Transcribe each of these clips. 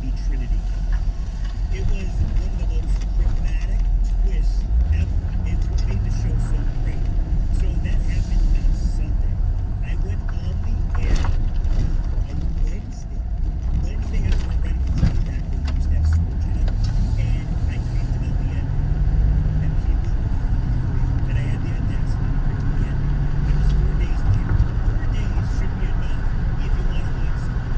TV Trinity Company. It was one of the most dramatic twists ever. It's what made the show so great. So that happened on Sunday. I went on the air on Wednesday. Wednesday after we're ready to take back when we used to have Sports Channel. And I talked about the end. And people were furious that I had the audacity to bring the end. It was 4 days later. 4 days should be enough if you want to watch something.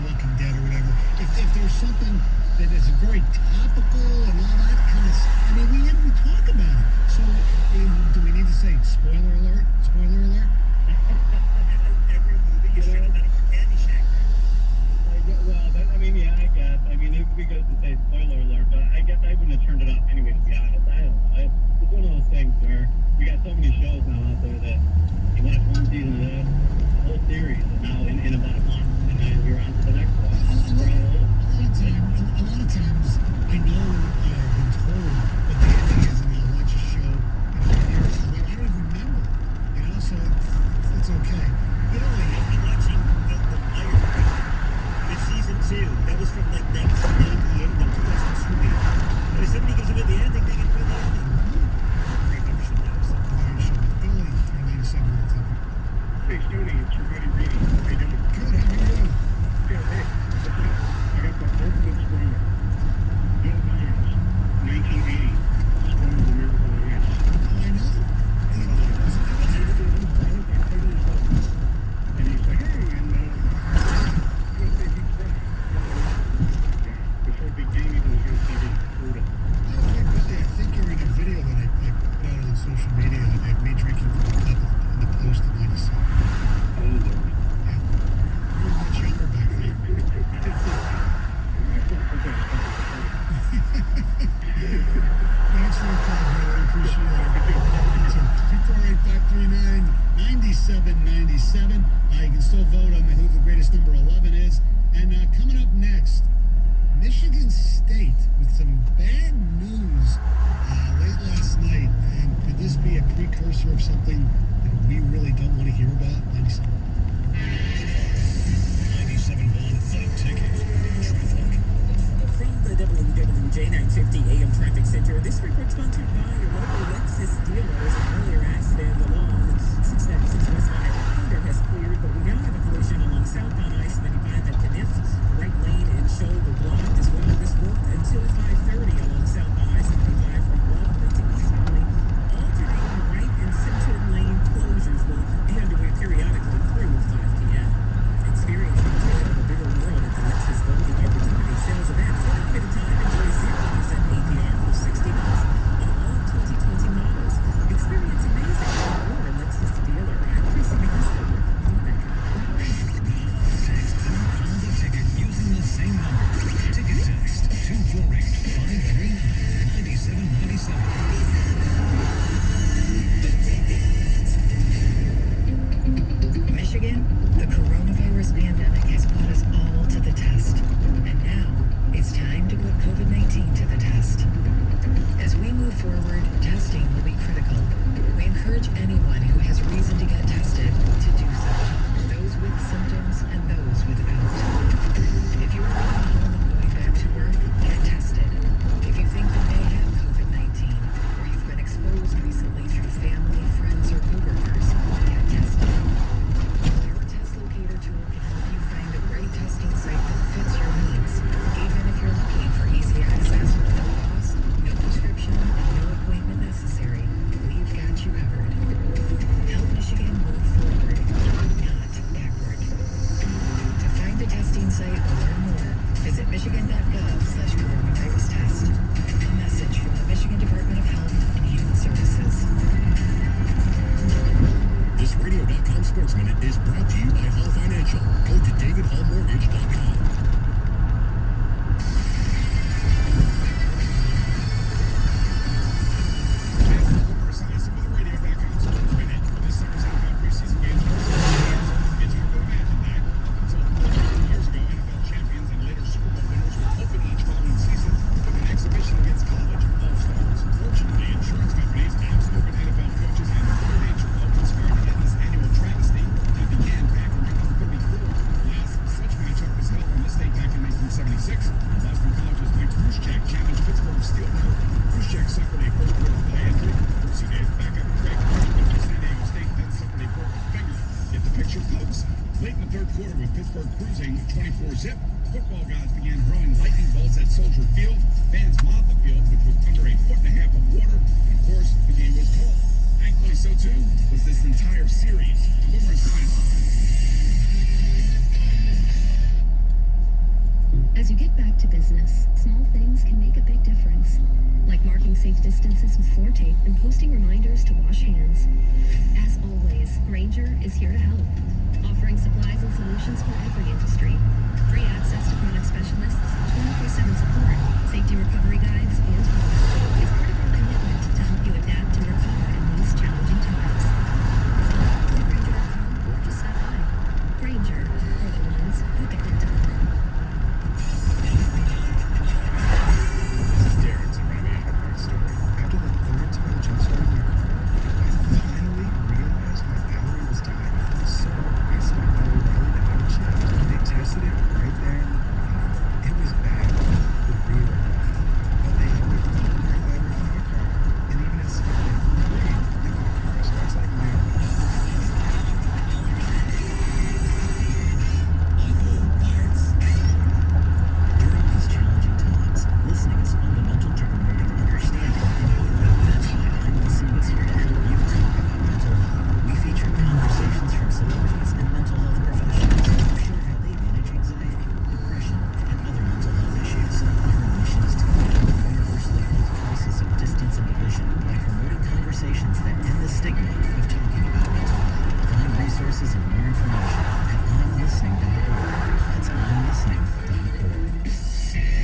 Walking Dead or whatever, if there's something that it's very topical and all that kind of stuff. I mean, we talk about it. So, do we need to say spoiler alert? Spoiler alert? Every movie you should have done it for Caddyshack. Yeah, I guess. I mean, it would be good to say spoiler alert, but I guess I wouldn't have turned it off anyway, to be honest. I don't know. It's one of those things where we got so many shows now out there that you watch one season of this, the whole series, and now in about a month, and then you're on to the next one. A lot of times, I know I've been told what the ending is, and I'll watch a show, years later. I don't even remember, so it's okay. I'm watching The Wire right now. It's season 2. That was from like 1998, no, 2002. But if somebody gives away the ending, they can win the ending. Great membership now. So. Billy, you're 97 on the top. Hey, Stoney, it's your buddy Reedy. How you doing? Good, how are you? Yeah, hey, I got the ultimate spoiler. Bill Myers, 1980, Storm of the Miracle on Ice. Oh, I know. And he's like, hey, and before Big Game even was going to see brutal. I think you're in a video that I put out on social media of me drinking from the cup in the post of 97. Oh, Lord. Yeah. You were much younger back then. Thanks for the call, brother. I appreciate it. So 248-539-9797. You can still vote on who the greatest number 11 is. And coming up next, Michigan State with some bad news late last night. And could this be a precursor of something that we really don't want to hear about? 97. 97.1 The Ticket. Traffic. From the WWJ 950 AM Traffic Center, this report sponsored by your local Lexus dealers. An earlier accident along 696 West Highway has cleared, but we now have a collision along southbound I-75 at Kniff. Right lane and shoulder blocked as well. This work until 5:30 along southbound I-75 from Waltham to East Valley. Alternating right and center lane closures will be underway periodically through 5 p.m. Experience the joy of a bigger world at the Lexus Golden Opportunity Sales Event. For a limited time, enjoy 0% APR for 60 months on all 2020 models. Experience amazing at your Lexus dealer at Precinct Call the ticket using the same number. Ticket text 248-539-9797. Michigan, the coronavirus pandemic has put us all to the test. And now, it's time to put COVID-19 to the test. As we move forward, testing will be critical. We encourage anyone who has reason to get tested to do so. Those with symptoms and those without. If you are at home and going back to work, get tested. If you think you may have COVID-19, or you've been exposed recently through family, friends, or coworkers, get tested. Our test locator tool can help you find a great testing site that fits your needs. Even if you're looking for easy access with no cost, no prescription, and no appointment necessary, we've got you covered. Help Michigan move forward, not backward. To find a testing site or learn more, visit michigan.gov/coronavirus test. A message from the Michigan Department of Health and Human Services. This Radio.com Sports Minute is brought to you by Hall Financial. Go to davidhallmortgage.com. Late in the third quarter, with Pittsburgh cruising 24-zip, football gods began hurling lightning bolts at Soldier Field. Fans mobbed the field, which was under 1.5 feet of water, and of course, the game was called. Thankfully, so too was this entire series. Boomer Esiason. As you get back to business, business, small things can make a big difference. Like marking safe distances with floor tape and posting reminders to wash hands. As always, Grainger is here to help, offering supplies and solutions for every industry. Free access to product specialists, 24/7 support, safety recovery guides, and more. It's part of our commitment to help you adapt and recover in these challenging times. Visit Grainger.com or just stop by. Grainger, for the ones who get it done. This is Darren surviving a heartbreak story. After the third time just started my car, I finally realized my battery was dying. So I stopped by O'Reilly to have a check. They tested it right there in the parking lot. It was bad with real life. But they helped me find a great battery for my car. And even at Skipper, free if my car starts like new. During these challenging times, listening is fundamental to promoting understanding and healing. That's why I'm Listening is here to help you talk about mental health. We feature conversations from celebrities and mental health professionals who share how they manage anxiety, depression, and other mental health issues. Our mission is to fight the universally felt crisis of distance and division by promoting conversations that end the stigma of talking about mental health. Find resources and more information at imlistening.org. That's imlistening.org.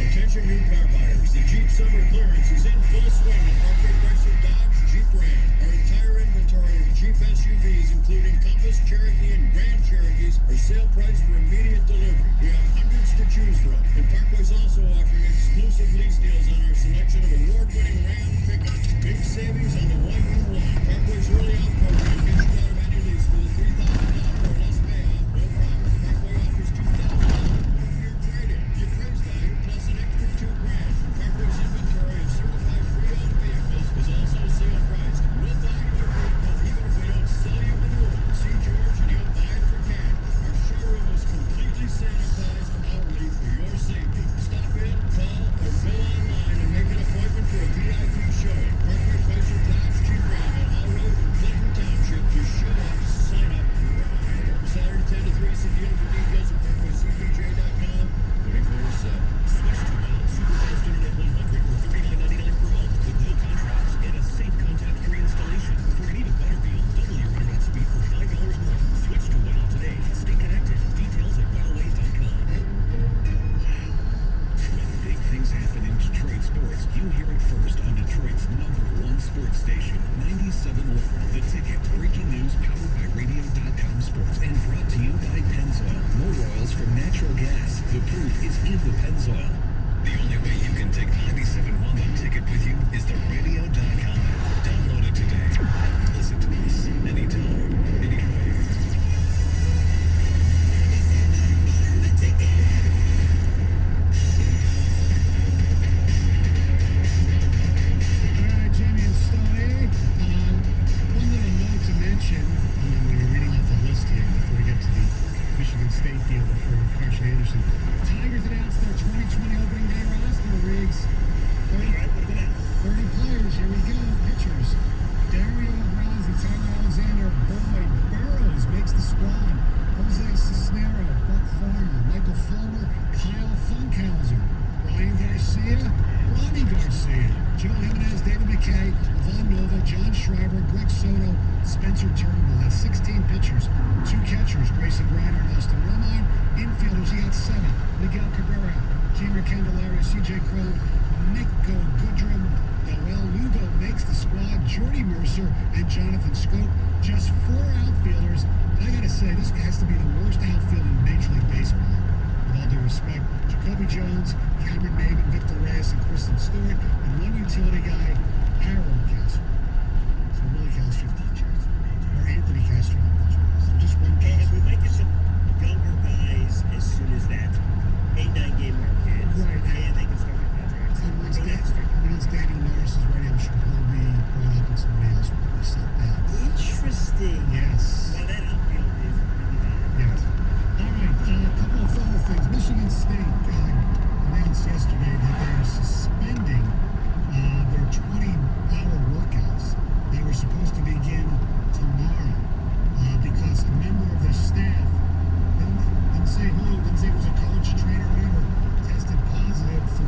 Attention new car buyers, the Jeep summer clearance is in full swing at Parkway Chrysler Dodge Jeep Ram. Our entire inventory of Jeep SUVs, including Compass, Cherokee, and Grand Cherokees, are sale priced for immediate delivery. We have hundreds to choose from, and Parkway's also offering exclusive lease deals on our selection of award-winning Ram pickups. Big savings on the one you want. Parkway's early out program gets you out of any lease with a $3,000 or less payoff. No problem. Parkway offers $2,000 one-year trade-in. The appraised value plus an extra $2,000. Parkway's inventory of certified pre-owned vehicles is also sale priced. We'll buy your vehicle even if we don't sell you a new one. See George and he'll buy it for cash. Our showroom is completely sanitized hourly for your safety. Stop in, call, or go online and make an appointment for a VIP showing. Parkway Chrysler Dodge Jeep Ram on Hall Road in Clinton Township. Just show up, sign up, and ride. Open Saturday 10 to 3. See dealer for details at parkwaycpj.com. 24/7. Switch to Wild Superfast Internet 100 for $39.99 per month with no contracts and a safe contact-free installation. For an even better deal, double your internet speed for $5 more. Switch to Wild today. Stay connected. Details at wildways.com. When big things happen in Detroit sports, you hear it first on Detroit's #1 sports station, 97.1 The Ticket. Breaking news powered by Radio.com Sports and brought to you by Pennzoil. More oils from natural gas. The proof is in the Pennzoil. The only way you can take 97.1 The Ticket with you is the Radio.com app. Download it today. Listen to us anytime, anywhere. All right, Jamie and Stoney. One little note to mention when you're reading off the list here before we get to the Michigan State deal for Carson Anderson. Tigers announced their 2020 opening day roster, Riggs. 30 players. Here we go. Pitchers. Dario Bronzy, Tyler Alexander, Boyd, Burrows makes the squad. Jose Cisnero, Buck Farmer, Michael Fulmer, Kyle Funkhauser, Ryan Garcia, Ronnie Garcia, Joe Jimenez, David McKay, Von Nova, John Schreiber, Greg Soto, Spencer Turnbull. That's 16 pitchers, 2 catchers, Grayson Griner and Austin Romine. Infielders, he got 7. Miguel Cabrera, Jeimer Candelario, CJ Crone, Nico Goodrum, Noel Lugo makes the squad, Jordy Mercer, and Jonathan Scope. Just 4 outfielders. And I gotta say, this has to be the worst outfield in Major League Baseball. With all due respect, Jacoby Jones, Cameron Maben, Victor Reyes, and Kristen Stewart, and one utility guy, Harold Castro. So Willie Castro, or Anthony Castro. So just one And Castro. we might get some younger guys as soon as that 8-9 game mark hits. Right. And they can start their contracts. And once, So next year. once Daniel Norris is ready, I'm sure he'll be brought up and somebody else will be sent down. Interesting. Yes. Well, that outfield is really bad. Yes. All right, a couple of further things. Michigan State announced yesterday that they are suspending their 20-hour workouts. They were supposed to begin tomorrow because a member of their staff, didn't say who, didn't say it was a coach, trainer, whatever, tested positive for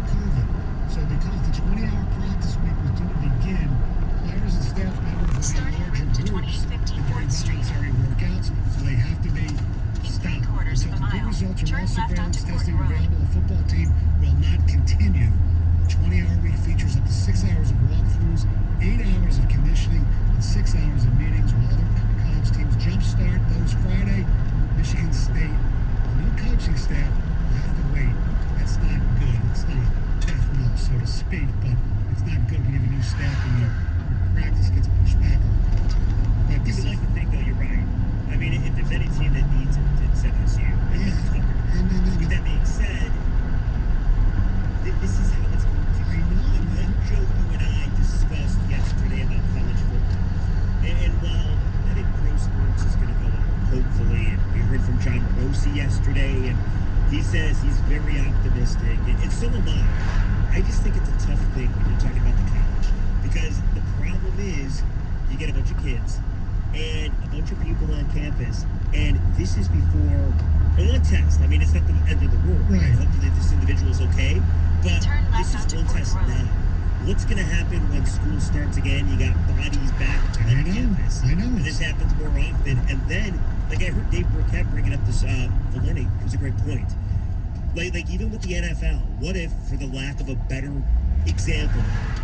He says he's very optimistic, and so am I. I just think it's a tough thing when you're talking about the college, because the problem is you get a bunch of kids and a bunch of people on campus, and this is before one test. I mean, it's not the end of the world. Right. Hopefully this individual is okay, but Turn this left is onto one test Gordon Road. now. What's going to happen when school starts again? You got bodies back I on know, campus. I know. And this happens more often. And then, like I heard Dave Burkett bringing up this, Valeni, it was a great point. Like even with the NFL, what if, for the lack of a better example,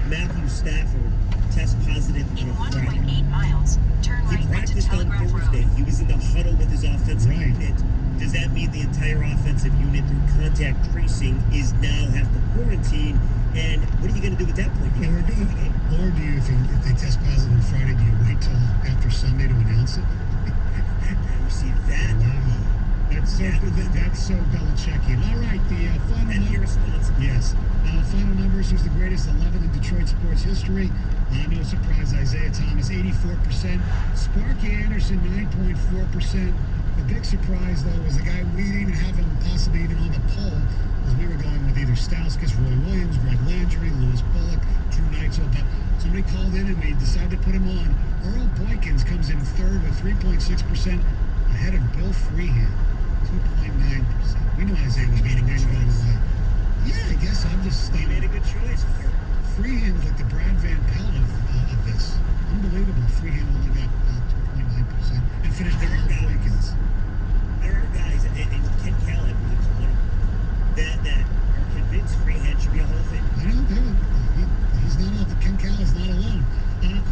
Matthew Stafford tests positive In on a Friday? 1.8 miles, turn He right onto practiced on Telegraph Thursday. Road. He was in the huddle with his offensive Right. unit. Does that mean the entire offensive unit through contact tracing is now have to quarantine? And what are you going to do at that point? You Or got to do, play the game. or do you think if they test positive on Friday, do you wait till after Sunday to announce it? You see that? Wow. That's so Belichickian. All right, the final And number. irresponsible. Yes. Final numbers. Who's the greatest 11 in Detroit sports history? No surprise, Isaiah Thomas, 84%. Sparky Anderson, 9.4%. The big surprise, though, was the guy leading and having possibly even on the poll, as we were going with either Stauskas, Roy Williams, Greg Landry, Lewis Bullock, Drew Neitzel. But somebody called in and we decided to put him on. Earl Boykins comes in third with 3.6%, ahead of Bill Freehand, 2.9%. We knew Isaiah was going to win going away. Yeah, I guess I'm just He made a good choice. Freehand was like the Brad Van Pelt of this. Unbelievable. Freehand only got 2.9% and finished There are behind guys. Boykins. There are guys, and Ken Callahan was one of them, that are convinced Freehand should be a Hall of Fame. I know, he's not off. Ken Callis not alone.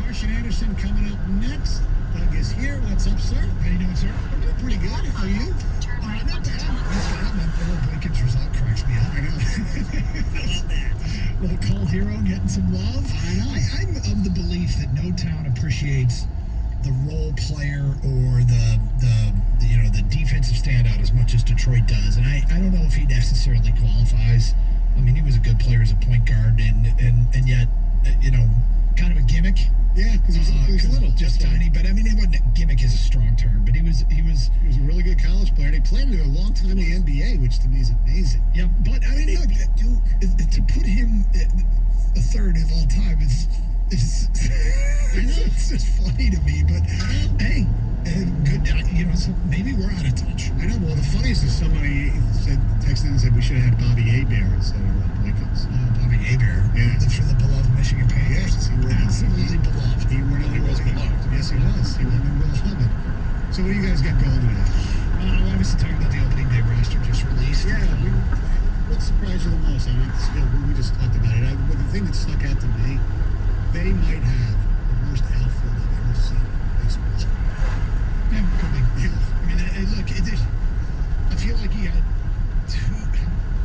Carson Anderson coming up next. Doug is here. What's up, sir? How you doing, sir? I'm doing pretty good. How are you? Turn right Not onto bad. Telegraph Road. Earl Boykins' result cracks me up. I know. How about that? Little cold hero getting some love. I know. I'm of the belief that no town appreciates the role player or the defensive standout as much as Detroit does. And I don't know if he necessarily qualifies. I mean, he was a good player as a point guard and yet, kind of a gimmick. Yeah, because he was little. Just That's why. tiny. But I mean, it wasn't gimmick is a strong term, but he was He was a really good college player. They played him a long time in the NBA, which to me is amazing. yeah, but I mean, They look, beat Duke. to put him a third of all time is it's just funny to me. But hey, good. So maybe we're out of touch. I know. Well, the funniest is somebody texted and said we should have had Bobby Hebert instead of Boykins. Bobby Hebert, Yeah. For the beloved Michigan Panthers. Yes, he was. Absolutely beloved. He was beloved. Yes, he was. He won the Will Hubbard. So what do you guys got going today? Well, obviously talking about the opening day roster just released. Yeah, what surprised you the most? I mean, we just talked about it. But the thing that stuck out to me, they might have the worst outfield I've ever seen in baseball. Yeah, could be. Yeah. I mean, look, I feel like you got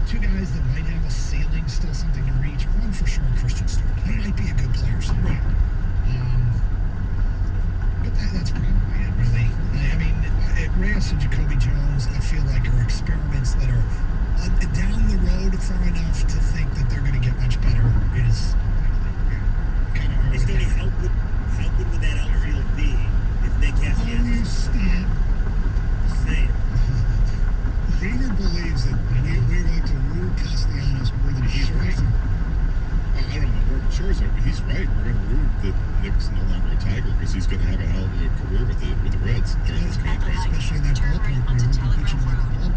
two guys that might have a ceiling, still something to reach. One for sure, Christian Stewart. He might be a good player somewhere. But that's probably it, really. I mean, Reyes and Jacoby Jones, I feel like are experiments that are down the road far enough to think that they're going to get much better is kind of Hey, Stoney, how good would that outfield be if Nick has the Oh, you stop. saying? Greener believes that we're going to rule Castellanos more than he's right. Well, I don't know. We're Scherzer, but he's right. We're going to rule that Nick's no longer a Tiger because he's going to have a hell of a career with the Reds during this At the campaign. light, Especially in that turn ballpark. right onto Telegraph Road.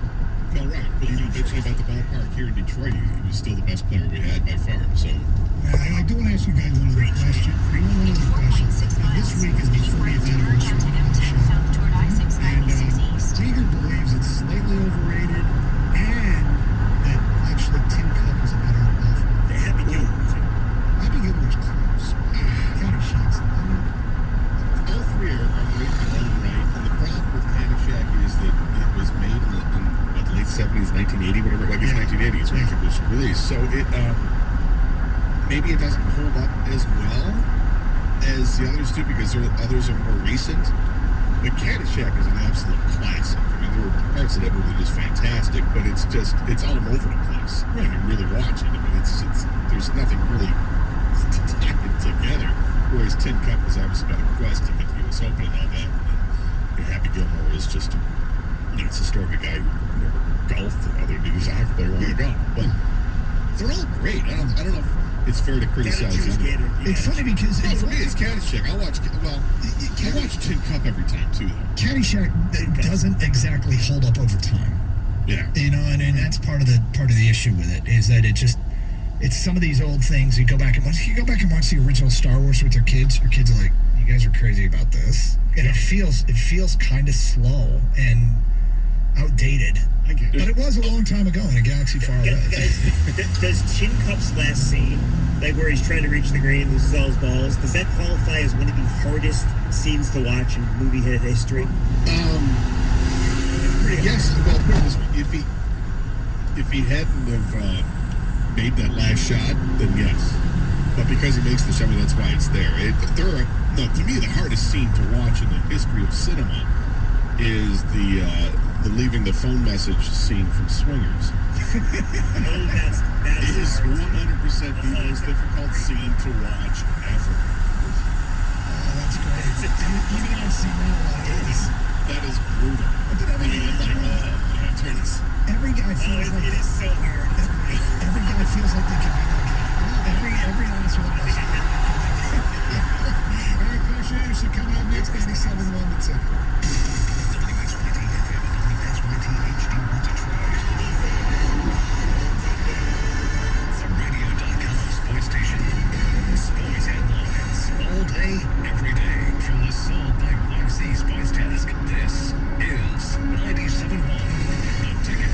No, right. But even bitching about the ballpark here in Detroit, he was still the best player we had by far. So, I do want to ask you guys one other question. One In other question. 4.6 Now, miles, this week is the keep 40th right turn anniversary onto of the M10 show. south toward I-696 And East. Rieger believes it's slightly overrated and that actually Tim Cup is a better golfer. The Happy Gilmore, too. Happy Gilmore's close. Caddyshack's all three are great in their own right. And the problem with Caddyshack is that it was made in the late 70s, 1980, whatever. I guess 1980s when it was released. So maybe it doesn't hold up as well as the others do because others are more recent. But Caddyshack is an absolute classic. I mean, there were parts of that movie just fantastic, but it's all over the place when you really watch it. I mean, there's nothing really tie it together. Whereas Tin Cup has obviously got a quest to get the U.S. Open and all that. And Happy Gilmore is just, it's a story of a guy who never golf, the other dude's a hockey player, want to go. But they're all great. I don't know if it's fair to criticize them. It's funny because No, for me, it's Caddyshack. I watch Tin Cup every time too, though. Caddyshack doesn't exactly hold up over time. Yeah. You know, and that's part of the issue with it is that it's some of these old things. You go back and watch the original Star Wars with your kids are like, you guys are crazy about this, and it feels kind of slow and outdated. But it was a long time ago in a galaxy far away. Does Tin Cup's last scene, like where he's trying to reach the green and loses all his balls, does that qualify as one of the hardest scenes to watch in movie history? Yes. Well, put it this way, if he hadn't have made that last shot, then yes. But because he makes the shot, that's why it's there. To me, the hardest scene to watch in the history of cinema is the leaving the phone message scene from Swingers. It is 100% the most difficult scene to watch ever. Oh, that's great. Even I've seen that is brutal. Every guy feels like it is so hard. Every guy feels like they could be like every last one of us. All right, Coach Anderson coming up next, 97.1 The Ticket. WSYT FM and WSYT HD1 Detroit. The radio.com sports station. Sports headlines all day, every day. From the Sold by YC Sports Desk, this is 97.1 The Ticket.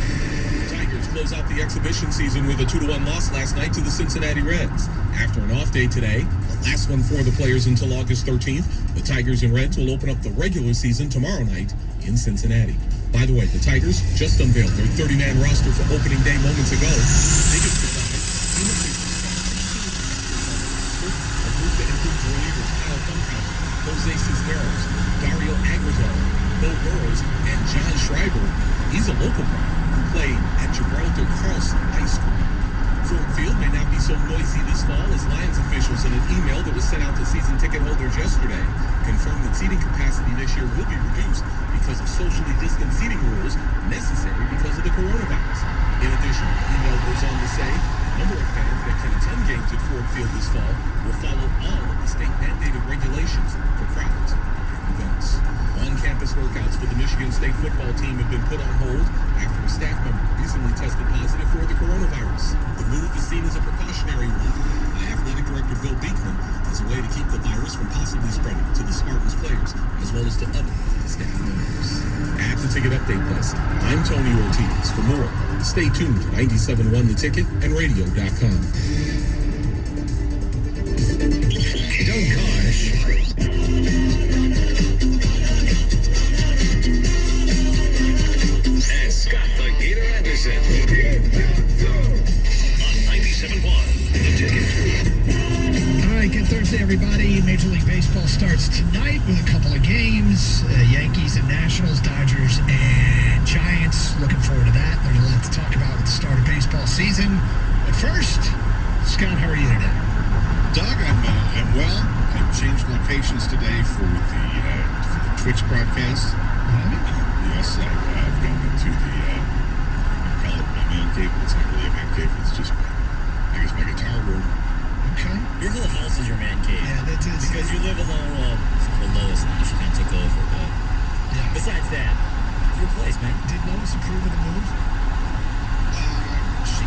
Tigers close out the exhibition season with a 2-1 loss last night to the Cincinnati Reds. After an off day today, the last one for the players until August 13th, the Tigers and Reds will open up the regular season tomorrow night in Cincinnati. By the way, the Tigers just unveiled their 30-man roster for opening day moments ago. Biggest surprise, a group that includes relievers Kyle Funkhauser, Jose Cisneros, Dario Agrizal, Bo Burrows, and John Schreiber. He's a local guy who played at Gibraltar Carlson High School. Ford Field may not be so noisy this fall as Lions officials in an email that was sent out to season ticket holders yesterday confirmed that seating capacity this year will be reduced because of socially distant seating rules necessary because of the coronavirus. In addition, the email goes on to say the number of fans that can attend games at Ford Field this fall will follow all of the state-mandated regulations for crowds and events. On-campus workouts for the Michigan State football team have been put on hold after a staff member recently tested positive for the coronavirus. The move is seen as a precautionary one by athletic director Bill Beekman as a way to keep the virus from possibly spreading to the Spartans players as well as to other staff members. At the Ticket Update Desk, I'm Tony Ortiz. For more, stay tuned to 97.1 The Ticket and radio.com. Doug Kosh. And Scott the Gator Anderson. On 97.1 The Ticket. All right, good Thursday, everybody. Major League Baseball starts tonight with a couple of games. Yankees and Nationals, Dodgers and Giants. Looking forward to that. There's a lot to talk about with the start of baseball season. But first, Scott, how are you today? Doug, I'm well. I've changed locations today for the Twitch broadcast. Yes, I've gone into the, call it my man cave, but it's not really a man cave. It's just, I guess, my guitar room. Okay. Your whole house is your man cave. Yeah, that's it. Because you live alone. Well, for Lois now, she kind of took over. But yeah. Besides that, it's your place, man. Did Lois approve of the move?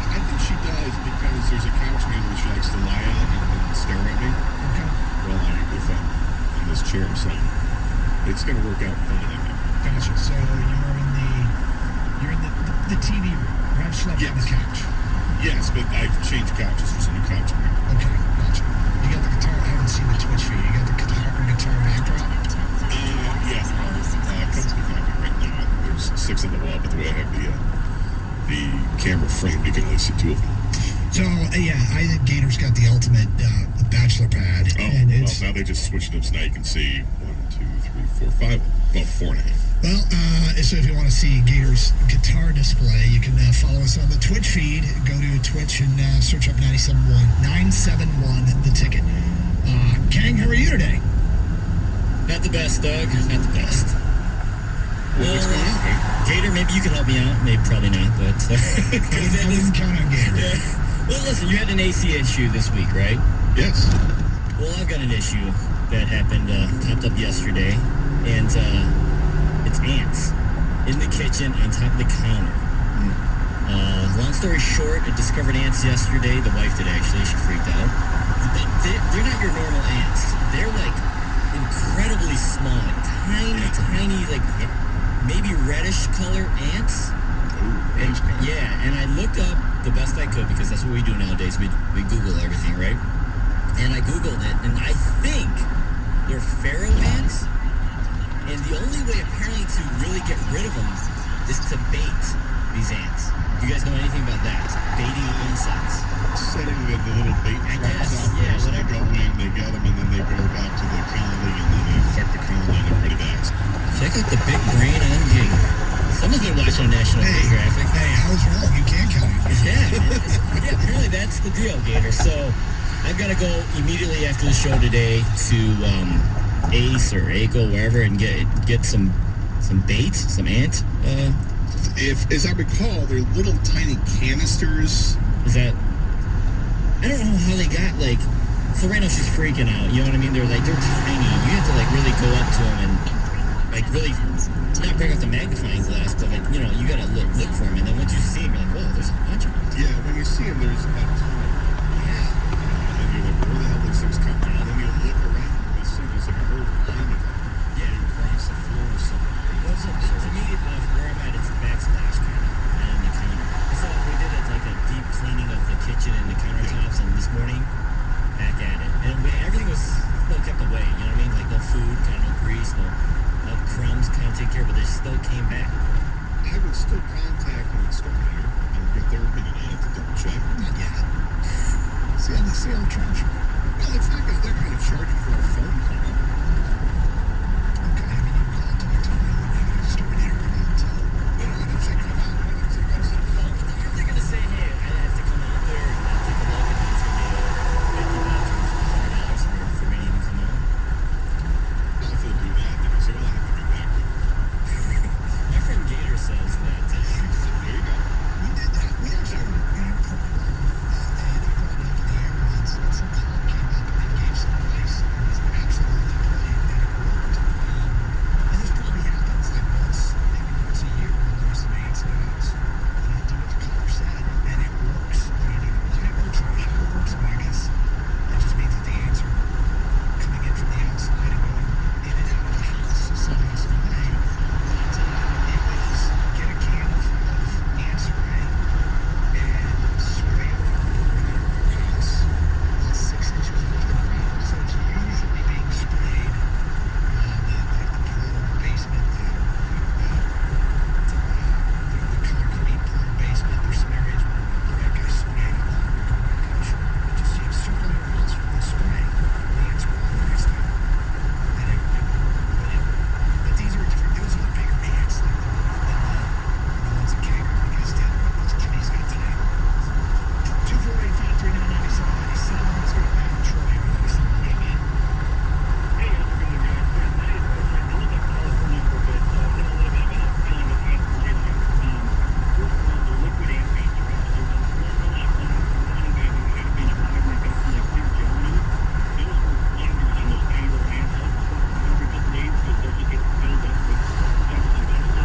I think she does because there's a couch near that she likes to lie on and stare at me. Okay. Well, if I'm in this chair, so it's going to work out fine, I think. Gotcha. So you're in the TV room. You have slept on the couch. Yes, but I've changed couches. There's a new couch in here. Okay, gotcha. You got the guitar. I haven't seen the Twitch feed. You got the guitar backdrop. Yeah. Comes with me right now. There's 6 on the wall, but the way I have the camera frame, you can only see 2 of them. So yeah, I think Gator's got the ultimate bachelor pad. Oh, and it's, well, now they just switched it up so now you can see 1, 2, 3, 4, 5, about 4.5. Well, so if you want to see Gator's guitar display, you can follow us on the Twitch feed. Go to Twitch and search up 971 The Ticket. Kang, how are you today? Not the best, Doug. Not the best. What's going on, Gator? Gator, maybe you can help me out. Maybe, probably not, but I wouldn't count on Gator. Yeah. Well, listen, you had an AC issue this week, right? Yes. Well, I've got an issue that happened, popped up yesterday, and it's ants in the kitchen on top of the counter. Long story short, I discovered ants yesterday. The wife did, actually. She freaked out. They're not your normal ants. They're like incredibly small, like tiny, like maybe reddish color ants. And I looked up the best I could, because that's what we do nowadays. We Google everything, right? And I Googled it, and I think they're pharaoh ants. And the only way apparently to really get rid of them is to bait these ants. Do you guys know anything about that? Baiting insects. Setting the little bait traps out there, so they go in, they get them, and then they go back to the colony, and then they infect the colony, and everybody dies. Check out the big brain on Gator. Someone's been watching National Geographic. Hey, I was wrong. You can't count on Gator. Yeah, apparently that's the deal, Gator. So I've got to go immediately after the show today to Ace or Aco, wherever, and get some bait, some ant. If, as I recall, they're little tiny canisters. Is that? I don't know how they got, like, so right now she's freaking out, you know what I mean? They're tiny. You have to, like, really go up to them and, like, really not bring out the magnifying glass, but, like, you know, you gotta look for them, and then once you see them, you're like, whoa, there's a bunch of them. Yeah, when you see them, there's a ton. Yeah. And you're like, where the hell these things come from? And then you look around, and as soon as a whole line of them, across the floor or something. Well, to me, where I'm at, it's backsplash kind of, and the counter. So we did like a deep cleaning of the kitchen and the countertops, and this morning, back at it. And everything was still kept away, you know what I mean? Like no food, kind of no grease, no crumbs, kind of take care of, but they still came back. I would still contact an exterminator and get their opinion on it to double check. Not yet. See how they charge you. Well, it's not going to, they're going to charge you for a phone call. Okay, I mean, you contact them, and then the exterminator come out and tell them. Well, what if they come out? What if they come out? They're going to say, hey, I have to come out there and take a look, and it's going to be $50 for me to even come out. Well, if they'll do that, then you say, well, I have to be back. My friend Gator says that. There you go. We did that. We actually they had crawled up in the air once, and some clown came up and they gave some advice, and it was absolutely brilliant, and it worked. And this probably happens like maybe once a year when there's some ants in the house. And I'll do what the caller said, and it works. I don't even know why it works or how it works, but I guess it just means that the ants are coming in from the outside and going in and out of the house some of the way. But it was get a can of ant spray and spray it around your house about 6 inches above the ground. So it's usually being sprayed on the poor basement, the concrete poor basement. There's some areas where that guy sprayed along the couch. Just circle your house with the spray. The ants are all nice now. And it worked. But these are different. Those are the bigger ants than the ones that Kangaroo guys did. Those kitties got tiny. 248-539-9797. Let's go to Matt and Troy. We got someone came in. Hey, how's it going, guys? Yeah, my name is Chris. I lived in California for a bit, so I know a little bit about dealing with ants and issues. First of all, the liquid ant bait traps. There's one like one guy who had been alive and got some like clear gel in it. Those were wonders on those tiny little ants. Every couple days, because they'll just get filled up with bugs and bugs.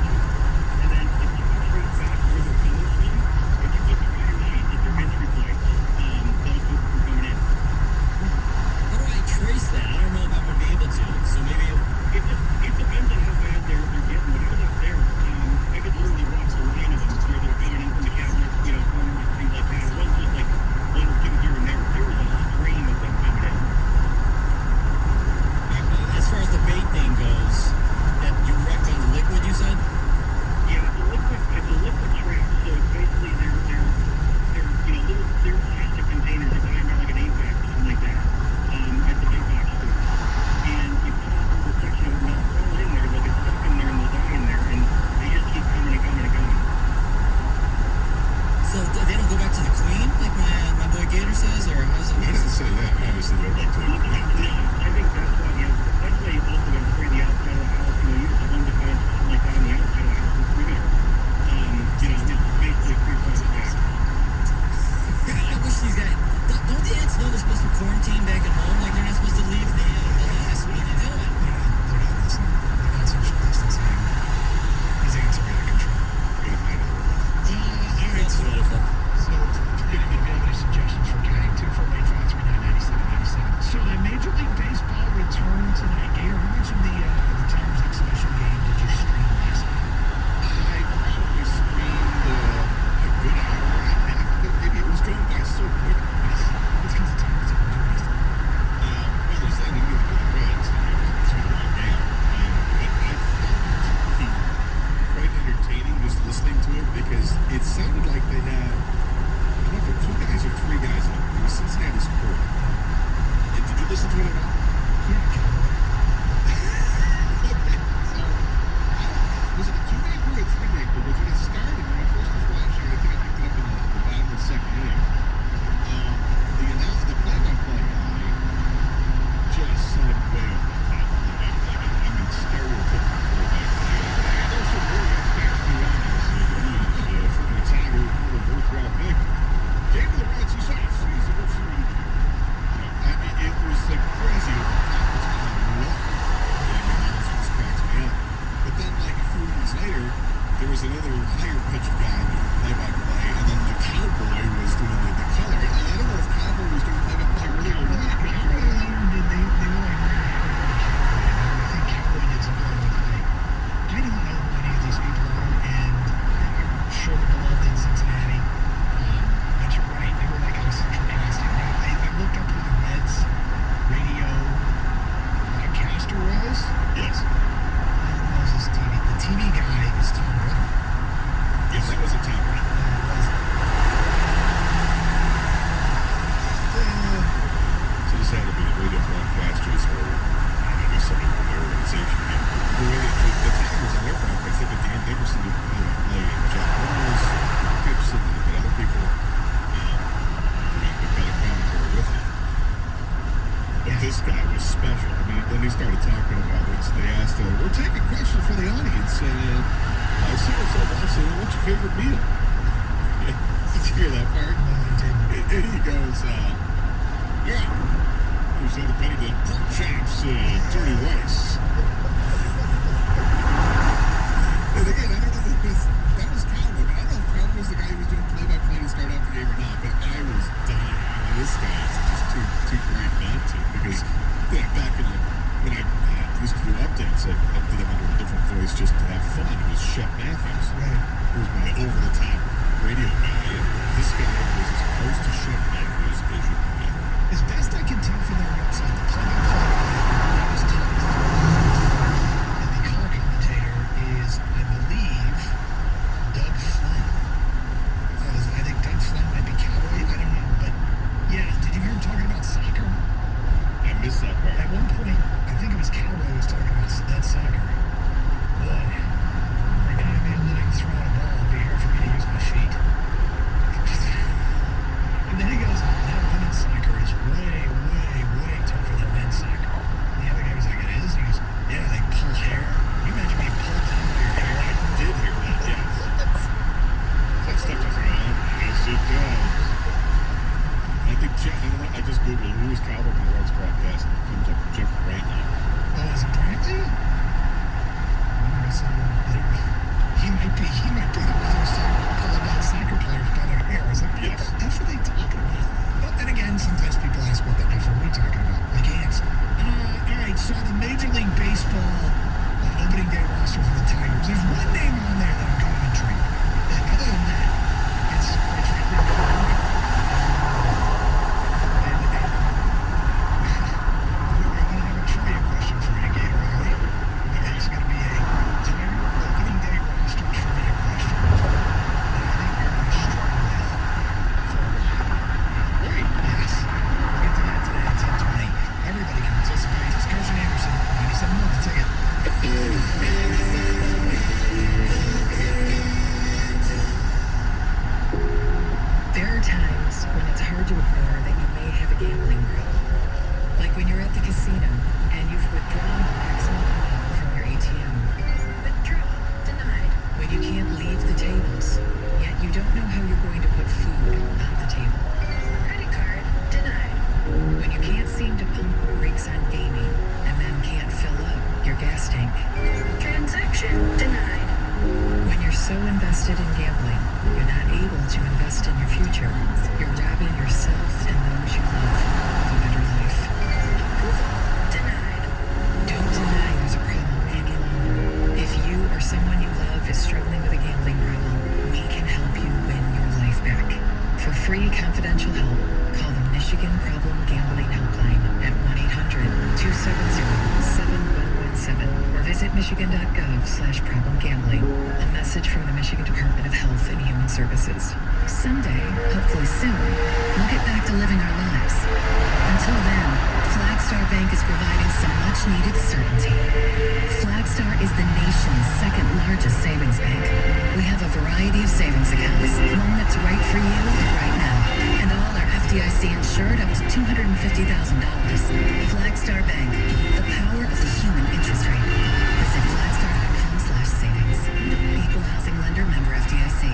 And then if you can trace back where they're coming from, if you put the fire sheet at their entry points, they'll keep from coming in. How do I trace that? I don't know if I'm going to be able to. So maybe It depends on how bad they're getting. When I was up there, I could literally watch the line of them where they're coming in from the cabinets, corners and things like that. It wasn't just like one or two here and there. There was a stream of them coming in. as far as the bait thing goes, that you recommend liquid, you said? Yeah, it's a liquid trap. So it's basically they're little clear plastic containers. They're buying like an 8-pack or something like that at the big box store. And you put a little section of them all in there. They'll get stuck in there and they'll die in there. And they just keep coming and coming and coming. So they don't go back to the queen, like my boy Gator says, or how's it? I didn't say that. Obviously, they're back to the No, I think that's why you also got to spray the outside of the house. Use the fungicides, something like that on the outside. quarantined back at home. Like, they're not supposed to leave the office. What are they doing? They're not listening. They're not social distancing. These ants are out of control. All right, That's wonderful. So, if you have any suggestions for Gang, 248-539-9797. So, the Major League Baseball return tonight. Gator, how much of the Tigers League special game did you stream last night? I probably streamed a good hour and a half, but maybe it was going by so quick. It's because the Tigers didn't do anything. Well, there's that and the Reds. It's been a long game. But I found it quite entertaining just listening to it because it sounded like they had, I don't know if two guys or three guys in it. It was Cincinnati's core. Did you listen to it at all? Yeah, Okay, so was it a two-maker or a three-maker? Because when it started, when I first was watching it, I think I picked it up in the bottom of the second inning. The play-by-play guy just said way over the top play-by-play. I mean, stereotypical play-by-play. And there's some really factory on this. From the Tiger, from the worthwhile pick. Gave to the Reds, he saw it. I mean, it was like crazy over the top. It's kind of what? Just cracks me up. But then, like a few minutes later, there was another higher pitched guy doing play-by-play, and then the Cowboy was doing the color. And I don't know if Cowboy was doing play-by-play earlier or not. They really hired I think Cowboy did some play-by-play. I don't know who any of these people are, and I'm sure they're beloved in Cincinnati. But you're right, they were like on a central casting. I looked up who the Reds radio broadcaster was. Yes. Who was his TV? The TV guy is Tom Ritter. Yes, that was a top one. So this had to be the radio broadcasters or maybe somebody from the organization. The way the Tigers on their broadcast, they had Dan Dickerson to play and Jack Burrows, Gibson, and other people. The kind of commentary with him. But this guy was special. I mean, then he started talking about it. They asked, we're taking questions from the audience, and I see what's up. I said, what's your favorite meal? Did you hear that part? No, I didn't. And he goes, yeah. He was independent, did pork chops and dirty rice. And again, I don't know if that was Cowboy, but I don't know if Cowboy was the guy who was doing play-by-play to start off the game or not, but I was dying. I mean, this guy is just too great not to, because back in when I used to do updates, I did them under a different voice just to have fun. It was Shep Matthews. Right. Who was my over-the-top radio guy. And this guy was as close to Shep Matthews as you can get. As best I can tell from their website, the play-by-play was Tom and the color commentator is, I believe, Doug Flynn. I think Doug Flynn might be Cowboy. I don't know, but yeah. Did you hear him talking about soccer? I missed that part. At one point, I think it was Cowboy was talking about that soccer. Boy, I gotta be living throwing a ball. It'd be hard for me to use my feet. And then he goes, now women's soccer is way, way, way tougher than men's soccer. And the other guy was like, it is? And he goes, yeah, they pull hair. Can you imagine being pulled down by your hair? I did hear that, yes. That stuff doesn't go on. Yes, it does. I think I just Googled who was Cowboy from the Reds broadcast. It comes up with Jeff Brantley. Oh, is it Brantley? He might be the one who's pulling down soccer players by their hair. I was like, what the F are they talking about? But then again, sometimes people ask, what the F are we talking about? Like ants. All right, so the Major League Baseball opening day roster for the Tigers. There's one name on there that I'm kind of intrigued. Other than that, it's frankly boring. I'm going to have a trivia question for you, Gator, all right? It's going to be a Tiger opening day roster trivia question that I think you're going to struggle with for a while. Great. Yes. We'll get to that today at 10:20. Everybody can participate. It's Carson Anderson, 97 North, the ticket. There are times when it's hard to ignore that you may have a gambling problem. Like when you're at the casino and you've withdrawn the maximum amount from your ATM. Withdraw denied. When you can't leave the tables, yet you don't know how you're going to put food on the table. Credit card denied. When you Subscription denied. When you're so invested in gambling, you're not able to invest in your future. You're robbing yourself and those you love of a better life. Denied. Don't deny there's a problem any longer. If you or someone you love is struggling with a gambling problem, we can help you win your life back. For free confidential help, call the Michigan Problem Gambling Helpline at 1-800-270-7117 or visit michigan.gov/problemgambling. A message from the Michigan Department of Health and Human Services. Someday, hopefully soon, we'll get back to living our lives. Until then, Flagstar Bank is providing some much-needed certainty. Flagstar is the nation's second largest savings bank. We have a variety of savings accounts, one that's right for you right now. And all are FDIC insured up to $250,000. Flagstar Bank, the power of the human interest rate. Visit flagstar.com/savings. Equal housing lender, member FDIC.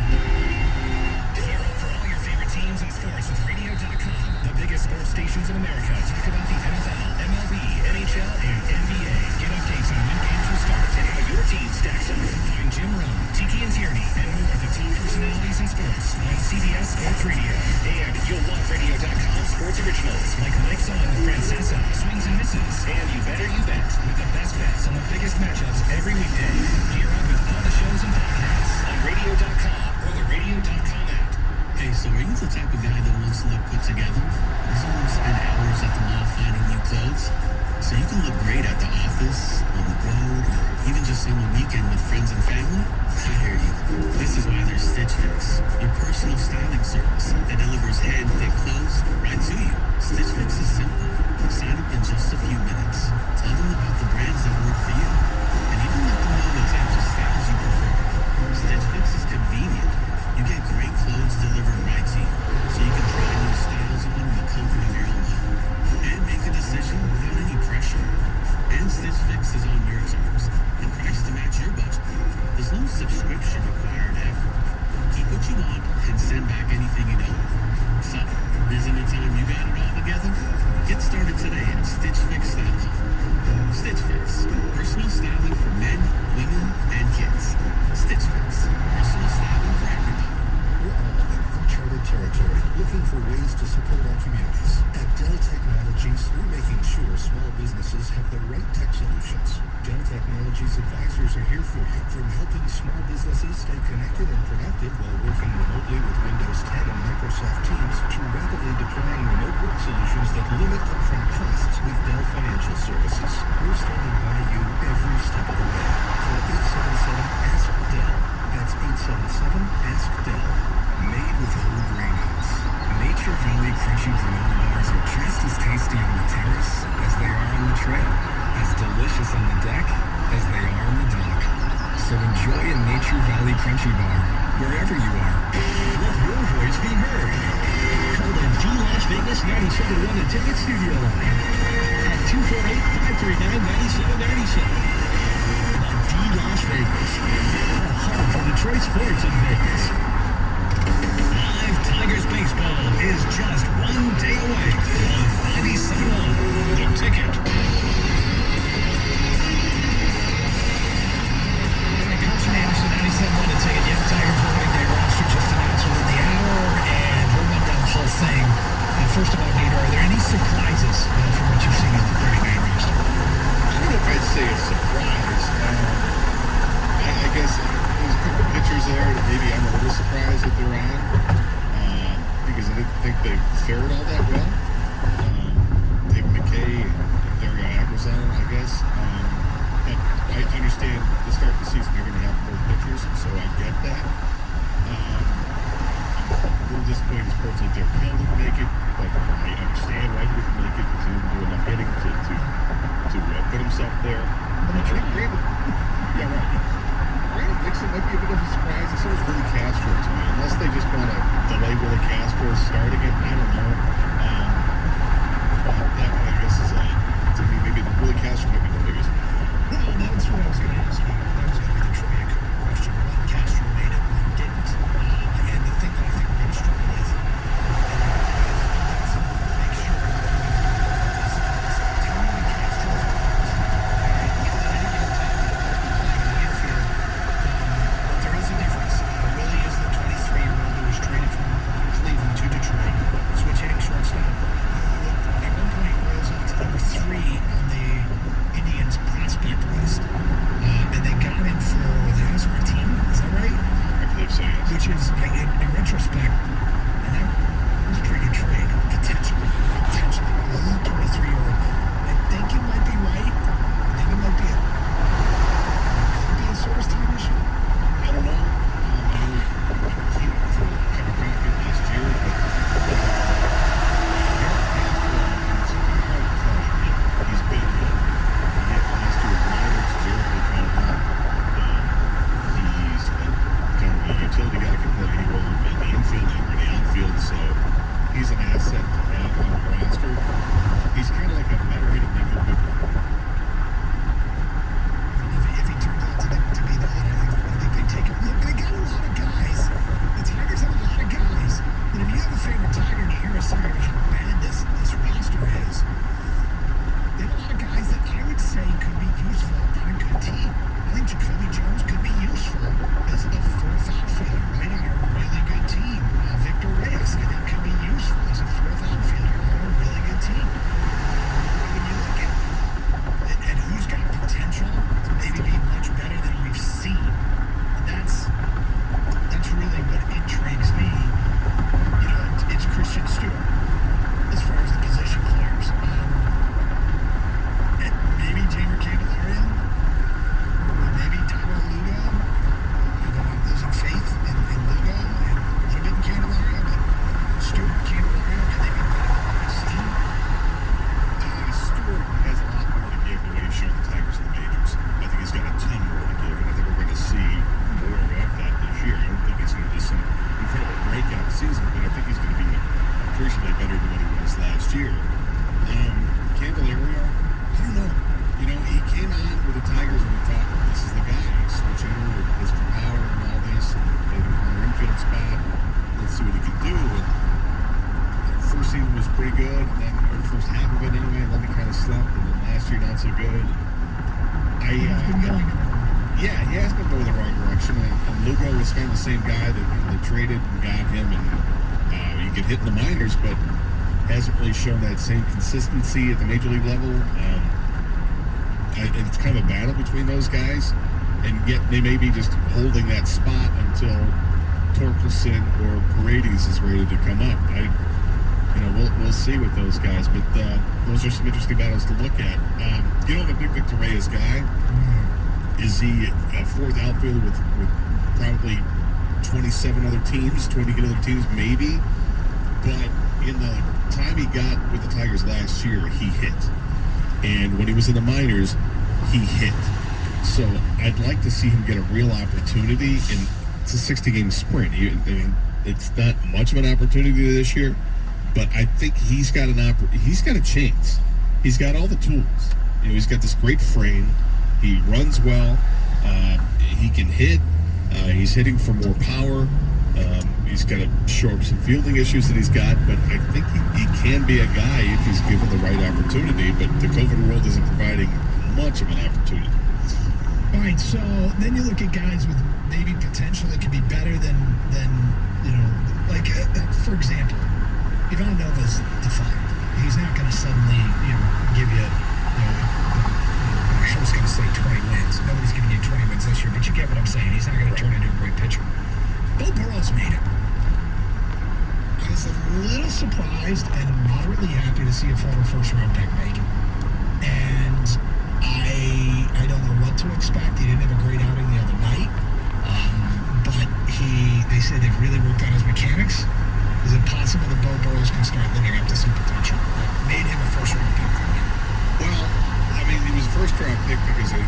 Here for all your favorite teams and sports with Radio.com. The biggest sports stations in America talk about the NFL, MLB, NHL, and NBA. Get updates on when games will start and how your team stacks up. Find Jim Rome, Tiki and Tierney, and more of the top personalities in sports on CBS Sports Radio. And you'll love Radio.com sports originals like Mike's On with Francesa, Swings and Misses, and You Better You Bet with the best bets on the biggest matchups every weekday. Gear up with all the shows and podcasts on Radio.com or the Radio.com app. Hey, so are you the type of guy that wants to look put together? Doesn't want to spend hours at the mall finding new clothes? So you can look great at the office, on the road, or even just on the weekend with friends and family? I hear you. This is why there's Stitch Fix, your personal styling service that delivers hand-picked clothes right to you. Stitch Fix is simple. Sign up in just a few minutes. Tell them about the brands that work for you, and even let them know the types of styles you prefer. Stitch Fix is convenient. You get great clothes delivered right to you, so you can try new styles on in the comfort of your own home. And make a decision without any pressure. And Stitch Fix is on your terms and priced to match your budget. There's no subscription required ever. Keep what you want and send back anything you don't. So, isn't it time you got it all together? Get started today at StitchFix.com. Stitch Fix. Personal styling for men, women, and kids. Stitch Fix. Personal styling for everybody. We're all in uncharted territory, looking for ways to support our communities. At Dell Technologies, we're making sure small businesses have the right tech solutions. Dell Technologies advisors are here for you, from helping small businesses stay connected and productive while working remotely with Windows 10 and Microsoft Teams, to rapidly deploying remote work solutions that limit upfront costs with Dell Financial Services. We're standing by you every step of the way. Call 877-ASK-DELL. That's 877-ASK-DELL. Made with whole grain oats, Nature Valley Crunchy granola bars are just as tasty on the terrace as they are on the trail, as delicious on the deck as they are on the dock. So enjoy a Nature Valley Crunchy bar wherever you are. Let your voice be heard. Call the D Las Vegas 97 One Ticket Studio line at 248-539-9797. The D Las Vegas, the home for Detroit sports in Vegas. Live Tigers baseball is just one day away on 97.1 The Ticket. Carson Anderson, 97.1 The Ticket. Young Tigers opening day roster just announced within the hour, and we'll run down the whole thing. First of all, Gator, are there any surprises from what you've seen on the 30-man roster? I don't know if I'd say a surprise. I guess there's a couple pitchers there that maybe I'm a little surprised that they're on, because I didn't think they fared all that well. last year, not so good. Yeah, he has been going the wrong direction, and Lugo was kind of the same guy that traded and got him, and he could hit in the minors, but hasn't really shown that same consistency at the major league level. It's kind of a battle between those guys, and yet they may be just holding that spot until Torkelson or Paredes is ready to come up. We'll see with those guys, but those are some interesting battles to look at. I'm a big Victor Reyes guy. Is he a fourth outfielder with probably 27 other teams, 20 other teams, maybe? But in the time he got with the Tigers last year, he hit. And when he was in the minors, he hit. So I'd like to see him get a real opportunity. And it's a 60-game sprint. It's not much of an opportunity this year, but I think he's got a chance. He's got all the tools. He's got this great frame. He runs well. He can hit. He's hitting for more power. He's got to shore up some fielding issues that he's got, but I think he can be a guy if he's given the right opportunity. But the COVID world isn't providing much of an opportunity. All right, so then you look at guys with maybe potential that could be better than for example, Ivan Nova's defined. He's not going to suddenly, give you, I was going to say 20 wins. Nobody's giving you 20 wins this year, but you get what I'm saying. He's not going to turn into a great pitcher. Beau Burrows made it. I was a little surprised and moderately happy to see a former first-round pick make it. And I don't know what to expect. He didn't have a great outing the other night. But they said they've really worked on his mechanics. Is it possible that Beau Burrows can start living up to some potential? Made him a first-round pick for me. Well, he was a first-round pick because he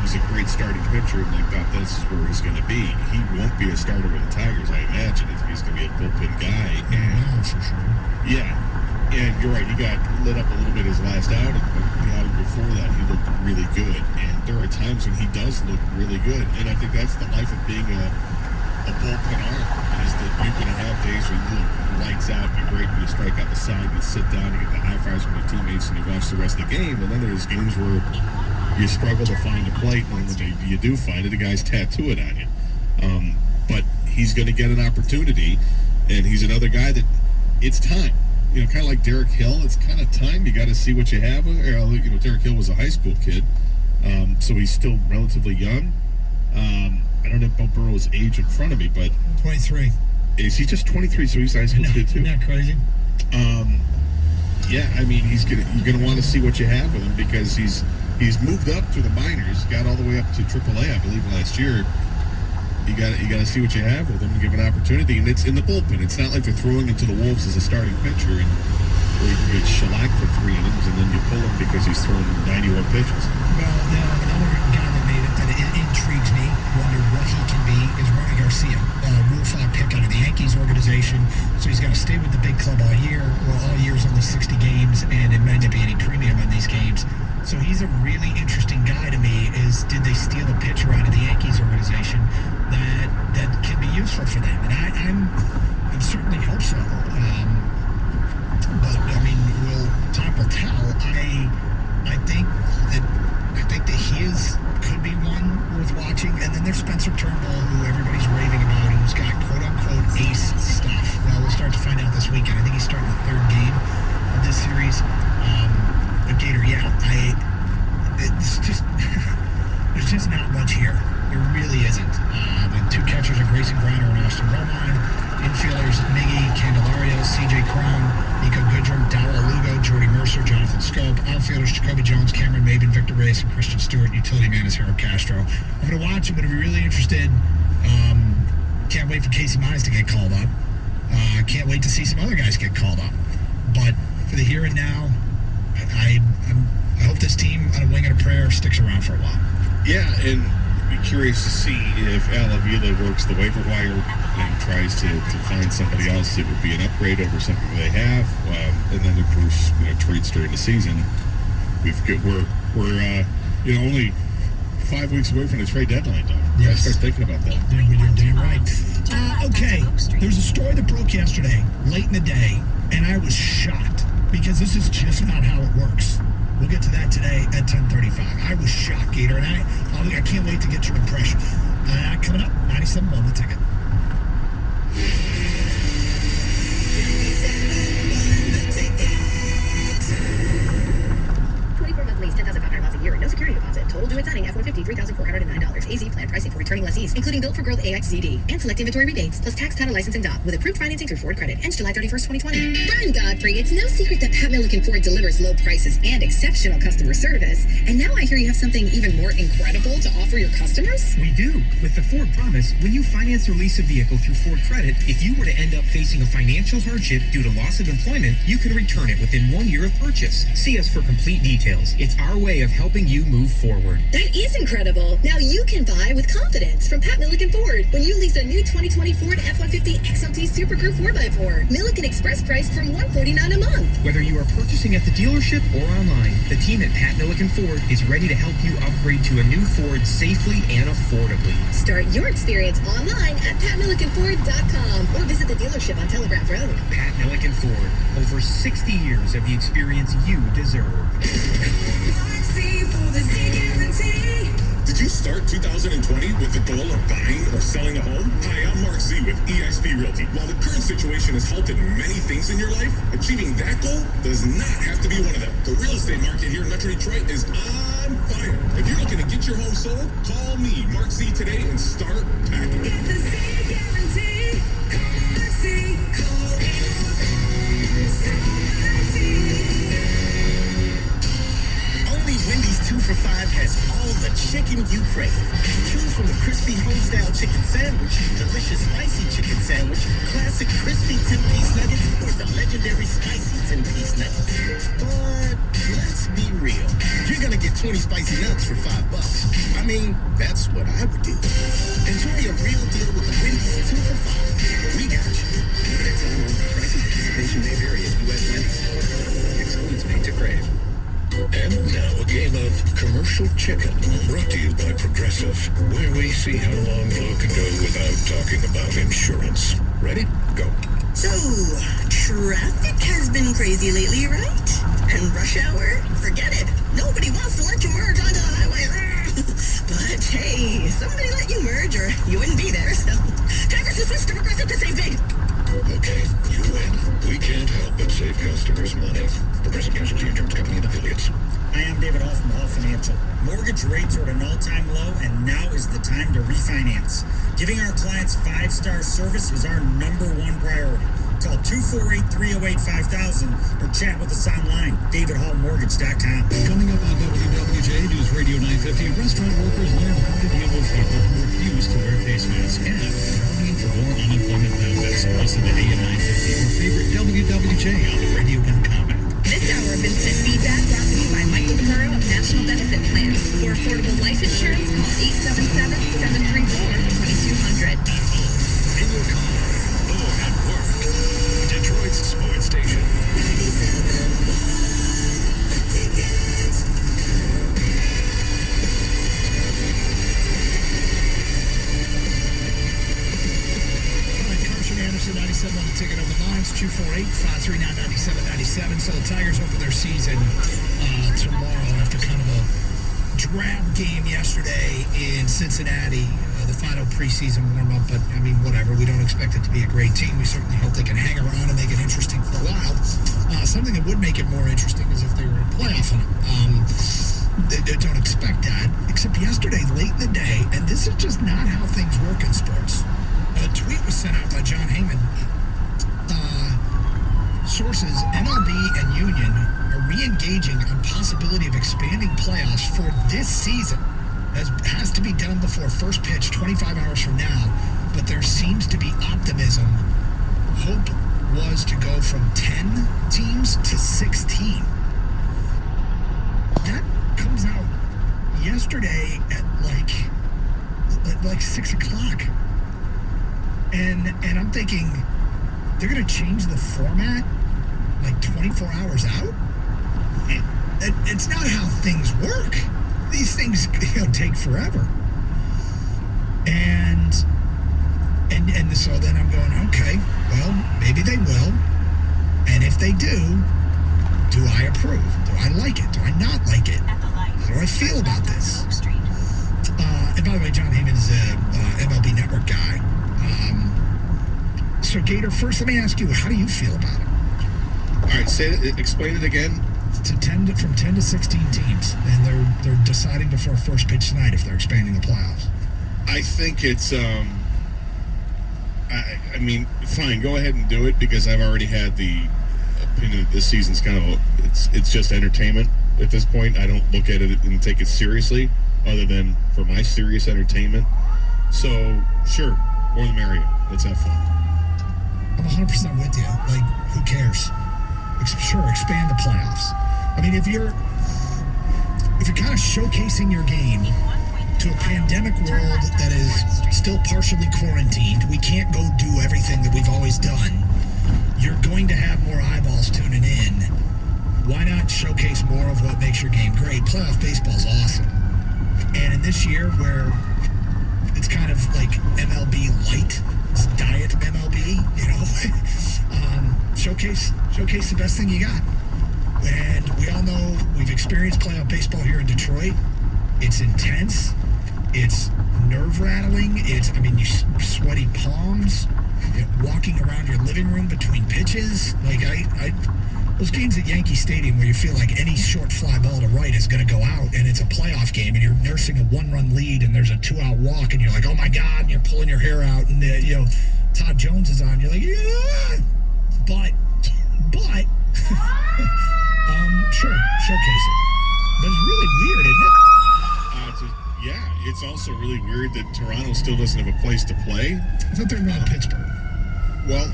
was a great starting pitcher, and they thought this is where he's going to be. He won't be a starter with the Tigers, I imagine. He's going to be a bullpen guy. For sure. Yeah, and you're right. He got lit up a little bit his last outing, but the outing before that, he looked really good. And there are times when he does look really good, and I think that's the life of being a bullpen arm, is that you're going to have days where you look lights out, you're great when you strike out the side, you sit down, you get the high fives from your teammates, and you watch the rest of the game. And then there's games where you struggle to find a plate, and when you do find it, the guys tattoo it on you. But he's going to get an opportunity, and he's another guy that it's time. Kind of like Derek Hill, it's kind of time. You got to see what you have. Derek Hill was a high school kid, so he's still relatively young. I don't have Beau Burrows' age in front of me, but 23. Is he just 23? So he's a high school kid too. Isn't that crazy? Yeah, you're gonna want to see what you have with him, because he's moved up through the minors, got all the way up to AAA, I believe, last year. You got to see what you have with him and give an opportunity, and it's in the bullpen. It's not like they're throwing him to the Wolves as a starting pitcher, and where you can get shellacked for 3 innings, and then you pull him because he's thrown 91 pitches. Well, another guy that made it that intrigues me, wonder what he can be, is Ronnie Garcia, Rule 5 pick out of the Yankees organization. So he's got to stay with the big club all year. Well, all year is only 60 games, and it might not be any premium on these games. So he's a really interesting guy to me. Did they steal a pitcher out of the Yankees organization that can be useful for them? And I certainly hope so. But time will tell. I think that he could be one worth watching. And then there's Spencer Turnbull, who everybody's raving about, who's got quote-unquote ace stuff. Well, we'll start to find out this weekend. I think he's starting the 3rd game of this series. But Gator, there's just not much here. There really isn't. The 2 catchers are Grayson Griner and Austin Romine. Infielders, Miggy, Candelario, C.J. Cron, Nico Goodrum, Dowell Lugo, Jordy Mercer, Jonathan Scope. Outfielders, Jacoby Jones, Cameron Maben, Victor Reyes, and Christian Stewart. Utility man is Harold Castro. I'm going to watch. I'm going to be really interested. Can't wait for Casey Mize to get called up. Can't wait to see some other guys get called up. But for the here and now, I hope this team, on a wing and a prayer, sticks around for a while. Yeah, and be curious to see if Al Avila works the waiver wire and tries to find somebody else that would be an upgrade over something they have. And then, of course, trades during the season. We're only 5 weeks away from the trade deadline, Doug. Yes. Start thinking about that. You're damn right. Okay, there's a story that broke yesterday, late in the day, and I was shocked. because this is just not how it works. We'll get to that today at 10:35. I was shocked, Gator, and I can't wait to get your impression. Coming up, 97 on the ticket. Lease, $10,500 a year, and no security deposit. Total due at signing, F-150, $3,409. AZ plan pricing for returning lessees, including Built for Growth AXZD and select inventory rebates, plus tax, title, license, and DOT, with approved financing through Ford Credit. Ends July 31st, 2020. Brian Godfrey, it's no secret that Pat Milliken Ford delivers low prices and exceptional customer service. And now I hear you have something even more incredible to offer your customers? We do. With the Ford Promise, when you finance or lease a vehicle through Ford Credit, if you were to end up facing a financial hardship due to loss of employment, you can return it within 1 year of purchase. See us for complete details. It's our way of helping you move forward. That is incredible. Now you can buy with confidence from Pat Milliken Ford when you lease a new 2020 Ford F-150 XLT Super Crew 4x4. Milliken Express price from $149 a month. Whether you are purchasing at the dealership or online, the team at Pat Milliken Ford is ready to help you upgrade to a new Ford safely and affordably. Start your experience online at PatMillikenFord.com or visit the dealership on Telegraph Road. Pat Milliken Ford, over 60 years of the experience you deserve. Did you start 2020 with the goal of buying or selling a home? Hi, I'm Mark Z with eXp Realty. While the current situation has halted many things in your life, achieving that goal does not have to be one of them. The real estate market here in Metro Detroit is on fire. If you're looking to get your home sold, call me, Mark Z, today and start packing. Get the same guarantee. Call Mark Z. Call 800-790. Only Wendy's 2 for $5 has all the chicken you crave. Choose from the crispy home-style chicken sandwich, delicious spicy chicken sandwich, classic crispy 10-piece nuggets, or the legendary spicy 10-piece nuggets. But let's be real. You're gonna get 20 spicy nuggets for $5. I mean, that's what I would do. Enjoy a real deal with the Wendy's 2 for $5. We got you. Limited time only. Price and participation may vary at U.S. Wendy's. Excludes Made to Crave. And now a game of commercial chicken, brought to you by Progressive, where we see how long Flo can go without talking about insurance. Ready? Go. So, traffic has been crazy lately, right? And rush hour? Forget it. Nobody wants to let you merge onto the highway. But hey, somebody let you merge or you wouldn't be there, so drivers who switch to Progressive to save big. Okay, you win. We can't help but save customers money. Progressive Casualty Insurance Company and Affiliates. Hi, I'm David Hall from Hall Financial. Mortgage rates are at an all-time low, and now is the time to refinance. Giving our clients 5-star service is our #1 priority. Call 248-308-5000 or chat with us online, davidhallmortgage.com. Coming up on WWJ News Radio 950, restaurant workers learn how to deal with people who refuse to wear face masks and lobbying for more unemployment benefits. Listen to AM 950, your favorite WWJ on the radio.com app. This hour of instant feedback brought to you by Michael DeMuro of National Benefit Plans. For affordable life insurance, call 877-734-2200. In your car or at work, Detroit's sports station. 97.1 Tickets. Anderson, 97 on the ticket on the lines, 248-539-9797. So the Tigers open their season tomorrow after kind of a drab game yesterday in Cincinnati, the final preseason warm-up. But, I mean, whatever. We don't expect it to be a great team. We certainly hope they can hang around and make it interesting for a while. Something that would make it more interesting is if they were in playoff on it. They don't expect that, except yesterday, late in the day, and this is just not how things work in sports. A tweet was sent out by John Heyman. Sources, MLB and Union are re-engaging on possibility of expanding playoffs for this season. Has to be done before first pitch 25 hours from now, but there seems to be optimism. Hope was to go from 10 teams to 16. That comes out yesterday at like 6 o'clock. And I'm thinking, they're going to change the format like 24 hours out? It's not how things work. These things take forever. And so then I'm going, okay, well, maybe they will. And if they do, Do I approve? Do I like it? Do I not like it? How do I feel about this? And by the way, John Heyman is a MLB Network guy. So, Gator, first let me ask you, how do you feel about it? All right, explain it again. From 10 to 16 teams, and they're deciding before first pitch tonight if they're expanding the playoffs. I think it's I mean, fine, go ahead and do it, because I've already had the opinion that this season's kind of it's just entertainment at this point. I don't look at it and take it seriously, other than for my serious entertainment. So sure, more the merrier. Let's have fun. I'm 100% with you. Like, who cares? Sure, expand the playoffs. I mean, if you're kind of showcasing your game to a pandemic world that is still partially quarantined, we can't go do everything that we've always done. You're going to have more eyeballs tuning in. Why not showcase more of what makes your game great? Playoff baseball's awesome. And in this year where it's kind of like MLB light, it's diet MLB, you know, showcase the best thing you got. And we all know we've experienced playoff baseball here in Detroit. It's intense. It's nerve-rattling. You sweaty palms, walking around your living room between pitches. Like, those games at Yankee Stadium where you feel like any short fly ball to right is going to go out, and it's a playoff game, and you're nursing a one-run lead, and there's a two-out walk, and you're like, oh my God, and you're pulling your hair out, and Todd Jones is on. You're like, yeah, but sure, showcase it. But it's really weird, isn't it? It's also really weird that Toronto still doesn't have a place to play. I thought they were around Pittsburgh. Well,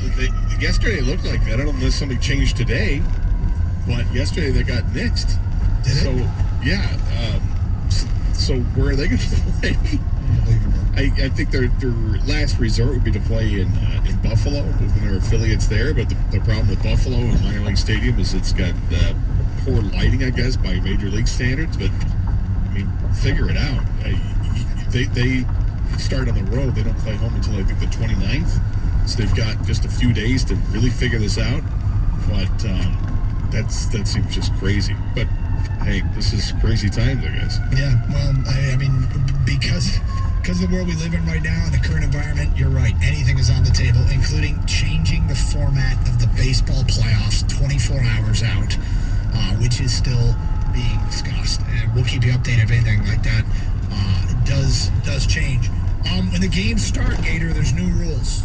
yesterday it looked like that. I don't know unless something changed today, but yesterday they got nixed. So where are they going to play? I think their last resort would be to play in Buffalo when there are affiliates there. But the problem with Buffalo and minor league stadium is it's got poor lighting, I guess, by major league standards. But I mean, figure it out. They start on the road. They don't play home until I think the 29th. So they've got just a few days to really figure this out. But that seems just crazy. But hey, this is crazy times, I guess. Yeah, well, I mean, because of the world we live in right now and the current environment, you're right. Anything is on the table, including changing the format of the baseball playoffs 24 hours out, which is still being discussed. And we'll keep you updated if anything like that does change. When the games start, Gator, there's new rules.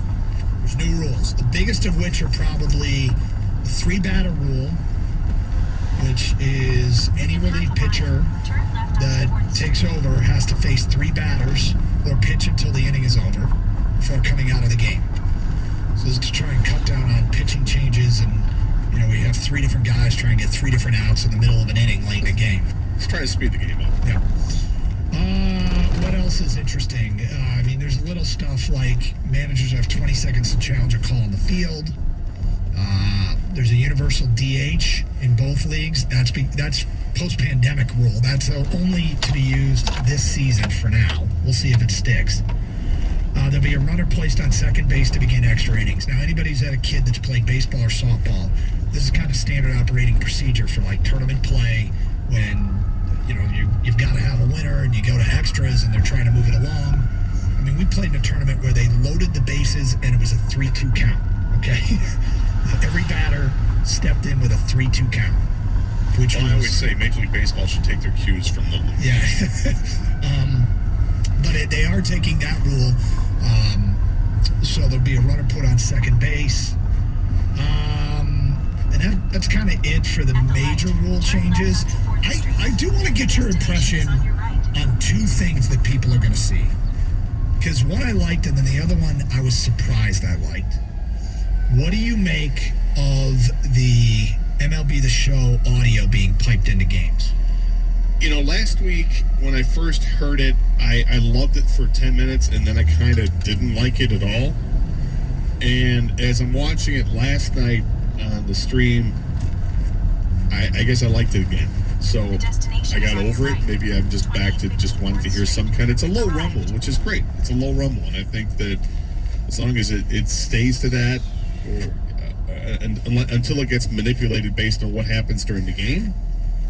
The biggest of which are probably the 3-batter rule, which is any relief pitcher that takes over has to face 3 batters or pitch until the inning is over before coming out of the game. So this is to try and cut down on pitching changes, and we have 3 different guys trying to get 3 different outs in the middle of an inning late in the game. Let's try to speed the game up. Yeah. What else is interesting? I mean, there's little stuff like managers have 20 seconds to challenge a call on the field. There's a universal DH in both leagues. That's post-pandemic rule. That's only to be used this season for now. We'll see if it sticks. There'll be a runner placed on second base to begin extra innings. Now, anybody who's had a kid that's played baseball or softball, this is kind of standard operating procedure for like tournament play when you've got to have a winner and you go to extras and they're trying to move it along. I mean, we played in a tournament where they loaded the bases and it was a 3-2 count, okay? Every batter stepped in with a 3-2 count. Which I would say Major League Baseball should take their cues from the league. Yeah. But they are taking that rule. So there'll be a runner put on second base. And that's kind of it for the major rule changes. I do want to get your impression on 2 things that people are going to see. Because one I liked, and then the other one I was surprised I liked. What do you make of the MLB The Show audio being piped into games? Last week when I first heard it, I loved it for 10 minutes, and then I kind of didn't like it at all. And as I'm watching it last night on the stream, I guess I liked it again. So I got over it. Maybe I'm just back to just wanting to hear some kind. It's a low rumble, which is great. It's a low rumble, and I think that as long as it stays to that, or until it gets manipulated based on what happens during the game.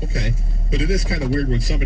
Okay, but it is kind of weird when somebody